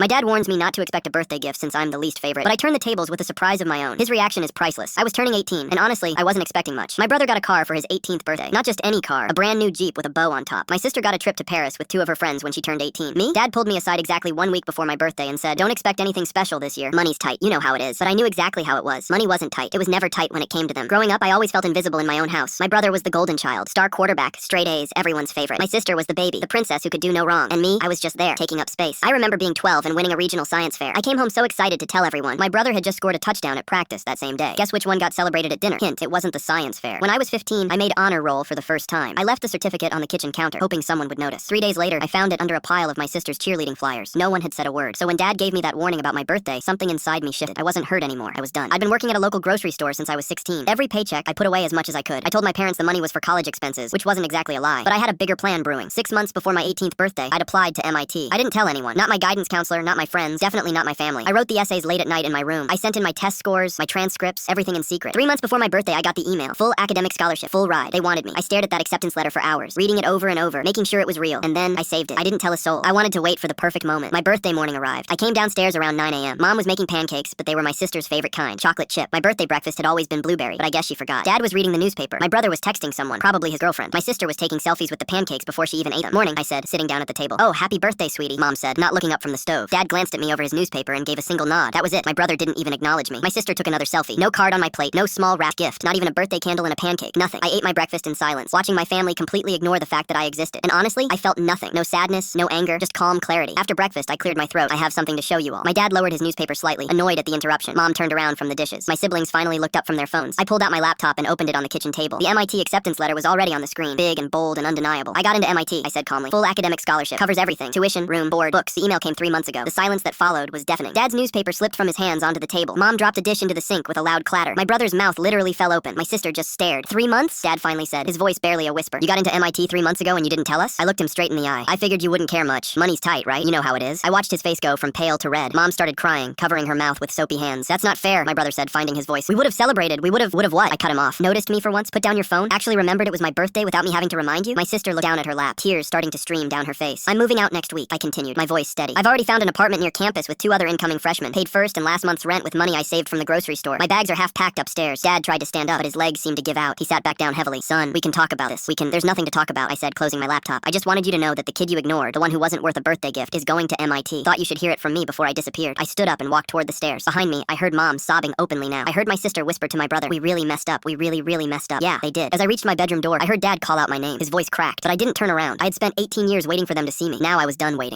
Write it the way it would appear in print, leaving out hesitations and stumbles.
My dad warns me not to expect a birthday gift since I'm the least favorite, but I turn the tables with a surprise of my own. His reaction is priceless. I was turning 18, and honestly, I wasn't expecting much. My brother got a car for his 18th birthday. Not just any car, a brand new Jeep with a bow on top. My sister got a trip to Paris with 2 of her friends when she turned 18. Me? Dad pulled me aside exactly 1 week before my birthday and said, "Don't expect anything special this year. Money's tight. You know how it is." But I knew exactly how it was. Money wasn't tight. It was never tight when it came to them. Growing up, I always felt invisible in my own house. My brother was the golden child, star quarterback, straight A's, everyone's favorite. My sister was the baby, the princess who could do no wrong. And me, I was just there, taking up space. I remember being 12 and winning a regional science fair. I came home so excited to tell everyone. My brother had just scored a touchdown at practice that same day. Guess which one got celebrated at dinner? Hint, it wasn't the science fair. When I was 15, I made honor roll for the first time. I left the certificate on the kitchen counter, hoping someone would notice. 3 days later, I found it under a pile of my sister's cheerleading flyers. No one had said a word. So when Dad gave me that warning about my birthday, something inside me shifted. I wasn't hurt anymore. I was done. I'd been working at a local grocery store since I was 16. Every paycheck, I put away as much as I could. I told my parents the money was for college expenses, which wasn't exactly a lie. But I had a bigger plan brewing. 6 months before my 18th birthday, I'd applied to MIT. I didn't tell anyone. Not my guidance counselor, not my friends, definitely not my family. I wrote the essays late at night in my room. I sent in my test scores, my transcripts, everything in secret. 3 months before my birthday, I got the email. Full academic scholarship, full ride. They wanted me. I stared at that acceptance letter for hours, reading it over and over, making sure it was real. And then I saved it. I didn't tell a soul. I wanted to wait for the perfect moment. My birthday morning arrived. I came downstairs around 9 a.m. Mom was making pancakes, but they were my sister's favorite kind, chocolate chip. My birthday breakfast had always been blueberry, but I guess she forgot. Dad was reading the newspaper. My brother was texting someone, probably his girlfriend. My sister was taking selfies with the pancakes before she even ate them. "Morning," I said, sitting down at the table. "Oh, happy birthday, sweetie," Mom said, not looking up from the stove. Dad glanced at me over his newspaper and gave a single nod. That was it. My brother didn't even acknowledge me. My sister took another selfie. No card on my plate, no small wrapped gift, not even a birthday candle and a pancake, nothing. I ate my breakfast in silence, watching my family completely ignore the fact that I existed. And honestly, I felt nothing. No sadness, no anger, just calm clarity. After breakfast, I cleared my throat. "I have something to show you all." My dad lowered his newspaper slightly, annoyed at the interruption. Mom turned around from the dishes. My siblings finally looked up from their phones. I pulled out my laptop and opened it on the kitchen table. The MIT acceptance letter was already on the screen, big and bold and undeniable. "I got into MIT," I said calmly. "Full academic scholarship, covers everything. Tuition, room, board, books." The email came 3 months ago. The silence that followed was deafening. Dad's newspaper slipped from his hands onto the table. Mom dropped a dish into the sink with a loud clatter. My brother's mouth literally fell open. My sister just stared. "3 months?" Dad finally said, his voice barely a whisper. "You got into MIT 3 months ago and you didn't tell us?" I looked him straight in the eye. "I figured you wouldn't care much. Money's tight, right? You know how it is." I watched his face go from pale to red. Mom started crying, covering her mouth with soapy hands. "That's not fair," my brother said, finding his voice. "We would have celebrated. We would have what?" I cut him off. "Noticed me for once? Put down your phone? Actually remembered it was my birthday without me having to remind you?" My sister looked down at her lap, tears starting to stream down her face. "I'm moving out next week," I continued, my voice steady. "I've already found an apartment near campus with 2 other incoming freshmen. Paid first and last month's rent with money I saved from the grocery store. My bags are half packed upstairs." Dad tried to stand up, but his legs seemed to give out. He sat back down heavily. "Son, we can talk about this. There's nothing to talk about," I said, closing my laptop. "I just wanted you to know that the kid you ignored, the one who wasn't worth a birthday gift, is going to MIT. Thought you should hear it from me before I disappeared." I stood up and walked toward the stairs. Behind me, I heard Mom sobbing openly now. I heard my sister whisper to my brother, "We really messed up. We really messed up." Yeah, they did. As I reached my bedroom door, I heard Dad call out my name. His voice cracked, but I didn't turn around. I had spent 18 years waiting for them to see me. Now I was done waiting.